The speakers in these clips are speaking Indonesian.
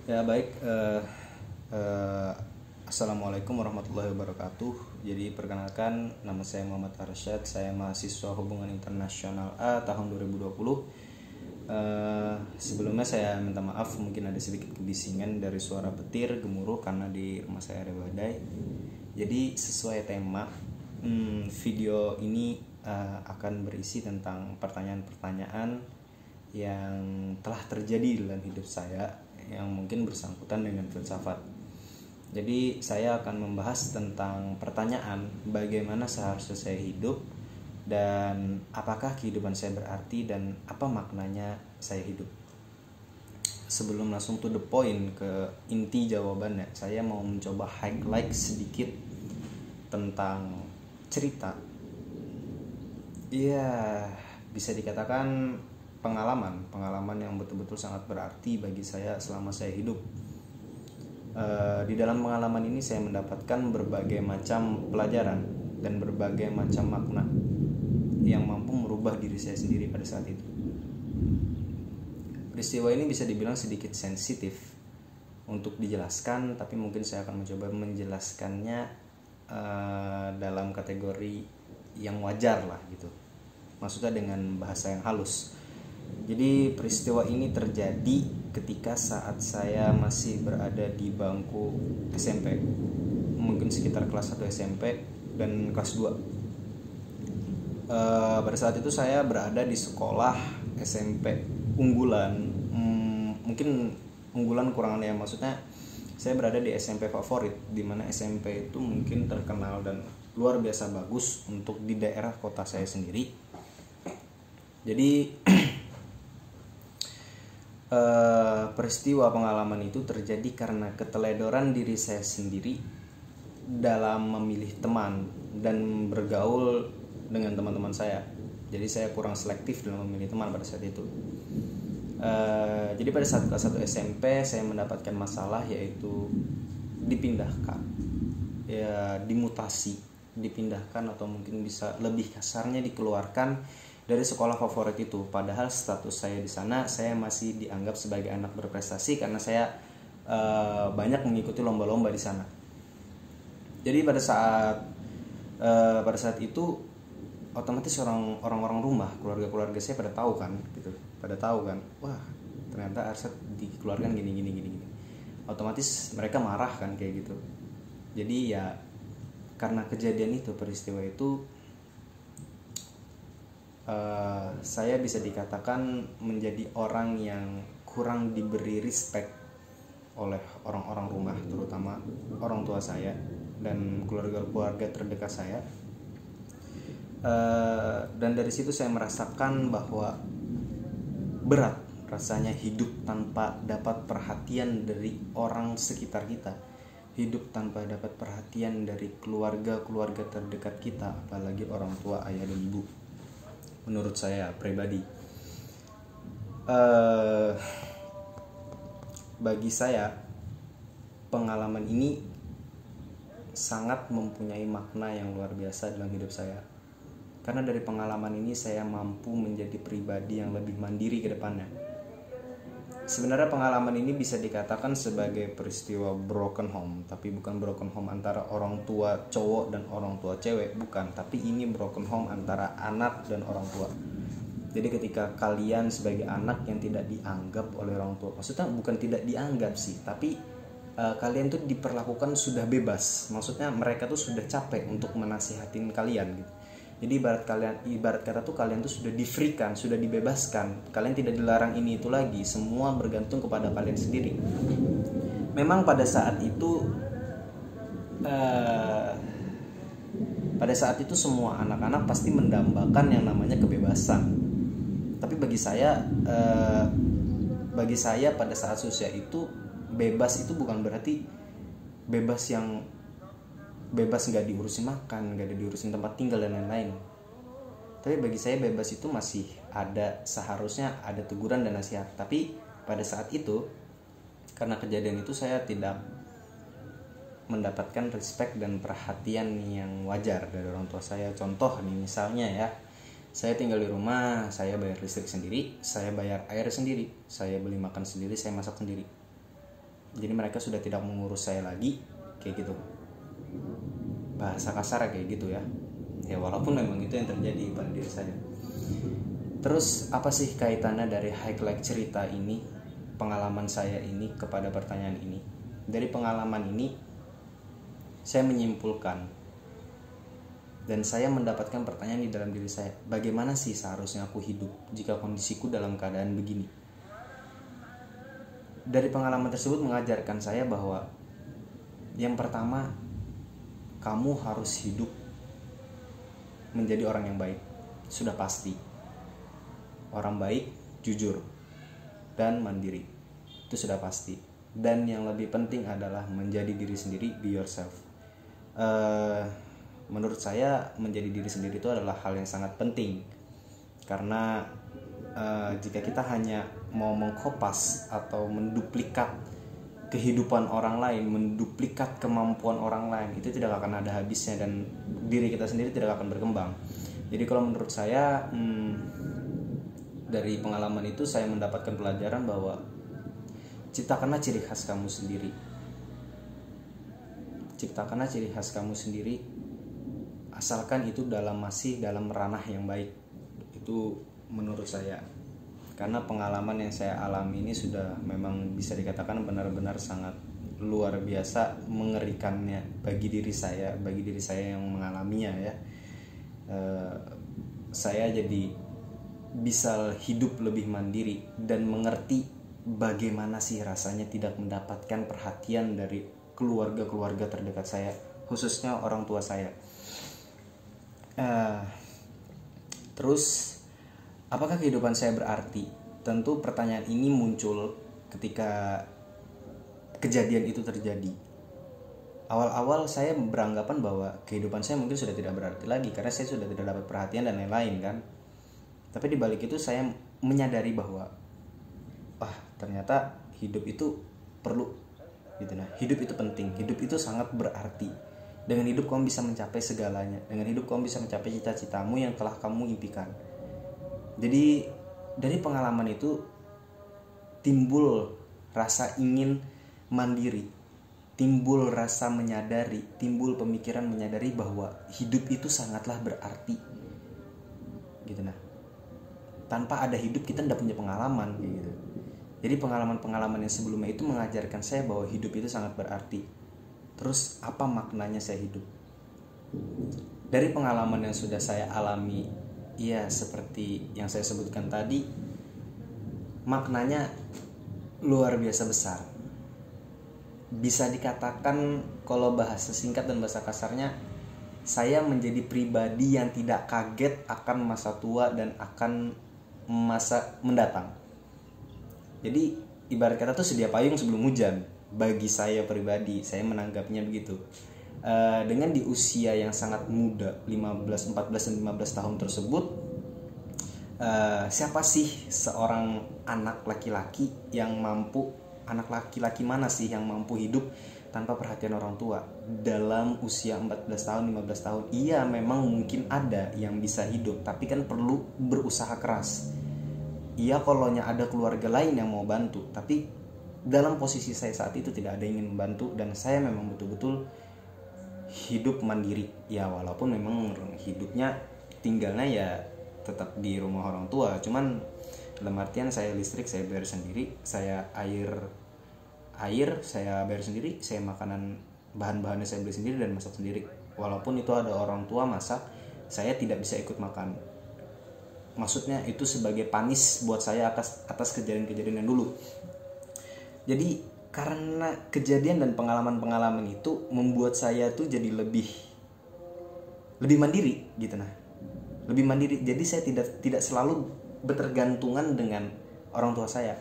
Ya baik, eh, Assalamualaikum warahmatullahi wabarakatuh. Jadi perkenalkan, nama saya Muhammad Arsyad. Saya mahasiswa Hubungan Internasional A tahun 2020. Sebelumnya saya minta maaf, mungkin ada sedikit kebisingan dari suara petir gemuruh karena di rumah saya ada badai. Jadi sesuai tema, video ini akan berisi tentang pertanyaan-pertanyaan yang telah terjadi dalam hidup saya yang mungkin bersangkutan dengan filsafat. Jadi saya akan membahas tentang pertanyaan bagaimana seharusnya saya hidup dan apakah kehidupan saya berarti dan apa maknanya saya hidup. Sebelum langsung to the point ke inti jawabannya, saya mau mencoba highlight sedikit tentang cerita. Iya, bisa dikatakan pengalaman yang betul-betul sangat berarti bagi saya selama saya hidup. Di dalam pengalaman ini saya mendapatkan berbagai macam pelajaran dan berbagai macam makna yang mampu merubah diri saya sendiri pada saat itu. Peristiwa ini bisa dibilang sedikit sensitif untuk dijelaskan, tapi mungkin saya akan mencoba menjelaskannya dalam kategori yang wajar lah gitu. Maksudnya dengan bahasa yang halus. Jadi peristiwa ini terjadi ketika saat saya masih berada di bangku SMP, mungkin sekitar kelas 1 SMP dan kelas 2. Pada saat itu saya berada di sekolah SMP unggulan, mungkin unggulan kurangannya, maksudnya saya berada di SMP favorit, di mana SMP itu mungkin terkenal dan luar biasa bagus untuk di daerah kota saya sendiri. Jadi peristiwa pengalaman itu terjadi karena keteledoran diri saya sendiri dalam memilih teman dan bergaul dengan teman-teman saya. Jadi saya kurang selektif dalam memilih teman pada saat itu. Jadi pada saat kelas 1 SMP saya mendapatkan masalah, yaitu dipindahkan, ya dimutasi, dipindahkan atau mungkin bisa lebih kasarnya dikeluarkan dari sekolah favorit itu. Padahal status saya di sana, saya masih dianggap sebagai anak berprestasi karena saya banyak mengikuti lomba-lomba di sana. Jadi pada saat itu otomatis orang-orang rumah, keluarga saya pada tahu kan, wah ternyata Arsyad dikeluarkan gini. Otomatis mereka marah kan kayak gitu. Jadi ya karena kejadian itu, peristiwa itu, saya bisa dikatakan menjadi orang yang kurang diberi respect oleh orang-orang rumah, terutama orang tua saya dan keluarga terdekat saya. Dan dari situ saya merasakan bahwa berat rasanya hidup tanpa dapat perhatian dari orang sekitar kita, hidup tanpa dapat perhatian dari keluarga terdekat kita, apalagi orang tua, ayah dan ibu. Menurut saya pribadi, bagi saya pengalaman ini sangat mempunyai makna yang luar biasa dalam hidup saya. Karena dari pengalaman ini saya mampu menjadi pribadi yang lebih mandiri ke depannya. Sebenarnya pengalaman ini bisa dikatakan sebagai peristiwa broken home, tapi bukan broken home antara orang tua cowok dan orang tua cewek, bukan. Tapi ini broken home antara anak dan orang tua. Jadi ketika kalian sebagai anak yang tidak dianggap oleh orang tua, maksudnya bukan tidak dianggap sih, tapi kalian tuh diperlakukan sudah bebas. Maksudnya mereka tuh sudah capek untuk menasihatin kalian gitu. Jadi ibarat kata tuh kalian tuh sudah di-free-kan, sudah dibebaskan. Kalian tidak dilarang ini itu lagi, semua bergantung kepada kalian sendiri. Memang pada saat itu semua anak-anak pasti mendambakan yang namanya kebebasan. Tapi bagi saya pada saat usia itu, bebas itu bukan berarti bebas nggak diurusin makan, nggak diurusin tempat tinggal dan lain-lain. Tapi bagi saya bebas itu masih ada, seharusnya ada teguran dan nasihat. Tapi pada saat itu, karena kejadian itu, saya tidak mendapatkan respect dan perhatian yang wajar dari orang tua saya. Contoh nih, misalnya ya, saya tinggal di rumah, saya bayar listrik sendiri, saya bayar air sendiri, saya beli makan sendiri, saya masak sendiri. Jadi mereka sudah tidak mengurus saya lagi, kayak gitu. Bahasa kasar kayak gitu ya. Ya walaupun memang itu yang terjadi pada diri saya. Terus apa sih kaitannya dari highlight cerita ini, pengalaman saya ini kepada pertanyaan ini? Dari pengalaman ini saya menyimpulkan dan saya mendapatkan pertanyaan di dalam diri saya, bagaimana sih seharusnya aku hidup jika kondisiku dalam keadaan begini? Dari pengalaman tersebut mengajarkan saya bahwa yang pertama, kamu harus hidup menjadi orang yang baik. Sudah pasti. Orang baik, jujur, dan mandiri. Itu sudah pasti. Dan yang lebih penting adalah menjadi diri sendiri, be yourself. Menurut saya menjadi diri sendiri itu adalah hal yang sangat penting. Karena jika kita hanya mau mengkopas atau menduplikat kehidupan orang lain, menduplikat kemampuan orang lain, itu tidak akan ada habisnya dan diri kita sendiri tidak akan berkembang. Jadi kalau menurut saya dari pengalaman itu saya mendapatkan pelajaran bahwa ciptakanlah ciri khas kamu sendiri. Ciptakanlah ciri khas kamu sendiri, asalkan itu masih dalam ranah yang baik. Itu menurut saya. Karena pengalaman yang saya alami ini sudah memang bisa dikatakan benar-benar sangat luar biasa mengerikannya bagi diri saya yang mengalaminya ya. Saya jadi bisa hidup lebih mandiri dan mengerti bagaimana sih rasanya tidak mendapatkan perhatian dari keluarga-keluarga terdekat saya, khususnya orang tua saya. Terus apakah kehidupan saya berarti? Tentu pertanyaan ini muncul ketika kejadian itu terjadi. Awal-awal saya beranggapan bahwa kehidupan saya mungkin sudah tidak berarti lagi karena saya sudah tidak dapat perhatian dan lain-lain kan. Tapi di balik itu saya menyadari bahwa ternyata hidup itu perlu gitu nah. Hidup itu penting, hidup itu sangat berarti. Dengan hidup kamu bisa mencapai segalanya. Dengan hidup kamu bisa mencapai cita-citamu yang telah kamu impikan. Jadi dari pengalaman itu timbul rasa ingin mandiri, timbul rasa menyadari, timbul pemikiran menyadari bahwa hidup itu sangatlah berarti. Gitu nah. Tanpa ada hidup kita tidak punya pengalaman gitu. Jadi pengalaman-pengalaman yang sebelumnya itu mengajarkan saya bahwa hidup itu sangat berarti. Terus apa maknanya saya hidup? Dari pengalaman yang sudah saya alami, ya seperti yang saya sebutkan tadi, maknanya luar biasa besar. Bisa dikatakan kalau bahasa singkat dan bahasa kasarnya, saya menjadi pribadi yang tidak kaget akan masa tua dan akan masa mendatang. Jadi ibarat kata tuh sedia payung sebelum hujan. Bagi saya pribadi, saya menanggapnya begitu. Dengan di usia yang sangat muda, 14 dan 15 tahun tersebut, siapa sih seorang anak laki-laki yang mampu, anak laki-laki mana sih yang mampu hidup tanpa perhatian orang tua dalam usia 14 tahun, 15 tahun? Iya, memang mungkin ada yang bisa hidup, tapi kan perlu berusaha keras. Iya, kalaunya ada keluarga lain yang mau bantu, tapi dalam posisi saya saat itu tidak ada yang ingin membantu dan saya memang betul-betul hidup mandiri. Ya walaupun memang hidupnya tinggalnya ya tetap di rumah orang tua, cuman dalam artian saya listrik saya bayar sendiri, saya air saya bayar sendiri, saya makanan bahan-bahannya saya beli sendiri dan masak sendiri. Walaupun itu ada orang tua masak, saya tidak bisa ikut makan. Maksudnya itu sebagai panis buat saya atas kejadian-kejadian yang dulu. Jadi karena kejadian dan pengalaman-pengalaman itu membuat saya tuh jadi lebih mandiri gitu nah. Lebih mandiri. Jadi saya tidak selalu bertergantungan dengan orang tua saya.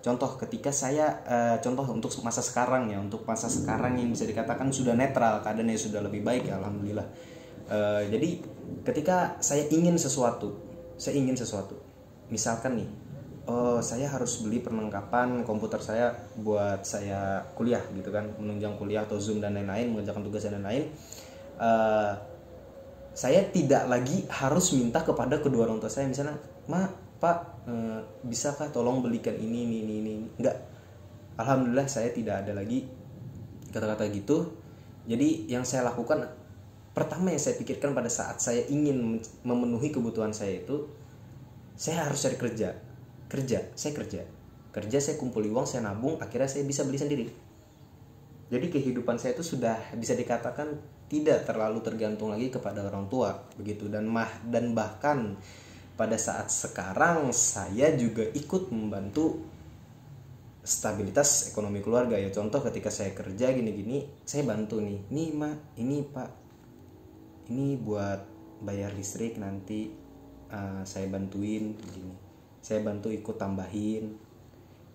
Contoh ketika saya contoh untuk masa sekarang ya, untuk masa sekarang yang bisa dikatakan sudah netral, keadaannya sudah lebih baik ya, alhamdulillah. Jadi ketika saya ingin sesuatu, misalkan nih, saya harus beli perlengkapan komputer saya buat saya kuliah gitu kan, menunjang kuliah atau Zoom dan lain-lain, mengerjakan tugas dan lain-lain. Saya tidak lagi harus minta kepada kedua orang tua saya, misalnya, "Ma, Pak, bisakah tolong belikan ini?" Enggak. Alhamdulillah saya tidak ada lagi kata-kata gitu. Jadi yang saya lakukan, pertama yang saya pikirkan pada saat saya ingin memenuhi kebutuhan saya itu, saya harus cari kerja, saya kumpuli uang, saya nabung, akhirnya saya bisa beli sendiri. Jadi kehidupan saya itu sudah bisa dikatakan tidak terlalu tergantung lagi kepada orang tua begitu. Dan bahkan pada saat sekarang saya juga ikut membantu stabilitas ekonomi keluarga ya. Contoh ketika saya kerja gini-gini, saya bantu nih mak, ini pak, ini buat bayar listrik nanti, saya bantuin gini, saya bantu ikut tambahin.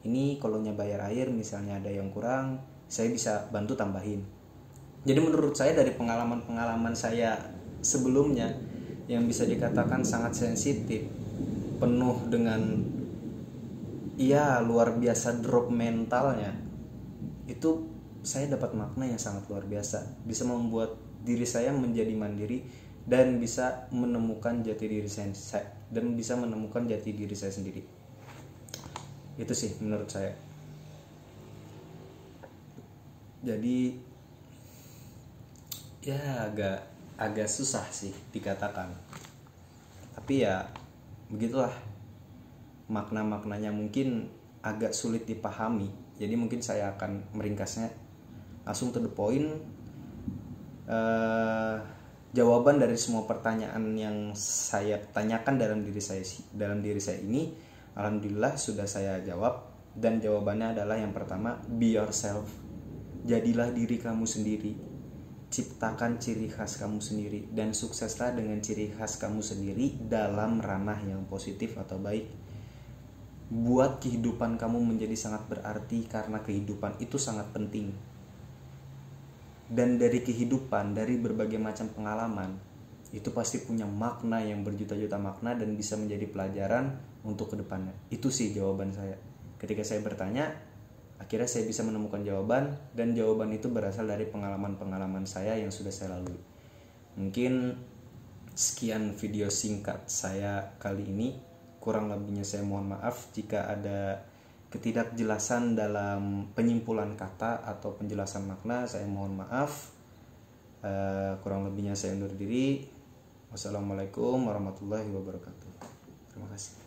Ini kalau bayar air misalnya ada yang kurang, saya bisa bantu tambahin. Jadi menurut saya dari pengalaman saya sebelumnya yang bisa dikatakan sangat sensitif, penuh dengan luar biasa drop mentalnya, itu saya dapat makna yang sangat luar biasa, bisa membuat diri saya menjadi mandiri dan bisa menemukan jati diri saya sendiri. Itu sih menurut saya. Jadi ya agak susah sih dikatakan, tapi ya begitulah, makna-maknanya mungkin agak sulit dipahami. Jadi mungkin saya akan meringkasnya langsung to the point. Jawaban dari semua pertanyaan yang saya tanyakan dalam diri saya ini, alhamdulillah sudah saya jawab. Dan jawabannya adalah yang pertama, be yourself. Jadilah diri kamu sendiri, ciptakan ciri khas kamu sendiri, dan sukseslah dengan ciri khas kamu sendiri dalam ranah yang positif atau baik. Buat kehidupan kamu menjadi sangat berarti, karena kehidupan itu sangat penting. Dan dari kehidupan, dari berbagai macam pengalaman, itu pasti punya makna yang berjuta-juta makna dan bisa menjadi pelajaran untuk kedepannya. Itu sih jawaban saya. Ketika saya bertanya, akhirnya saya bisa menemukan jawaban, dan jawaban itu berasal dari pengalaman-pengalaman saya yang sudah saya lalui. Mungkin sekian video singkat saya kali ini. Kurang lebihnya saya mohon maaf jika ada ketidakjelasan dalam penyimpulan kata atau penjelasan makna, saya mohon maaf. Kurang lebihnya saya undur diri. Wassalamualaikum warahmatullahi wabarakatuh. Terima kasih.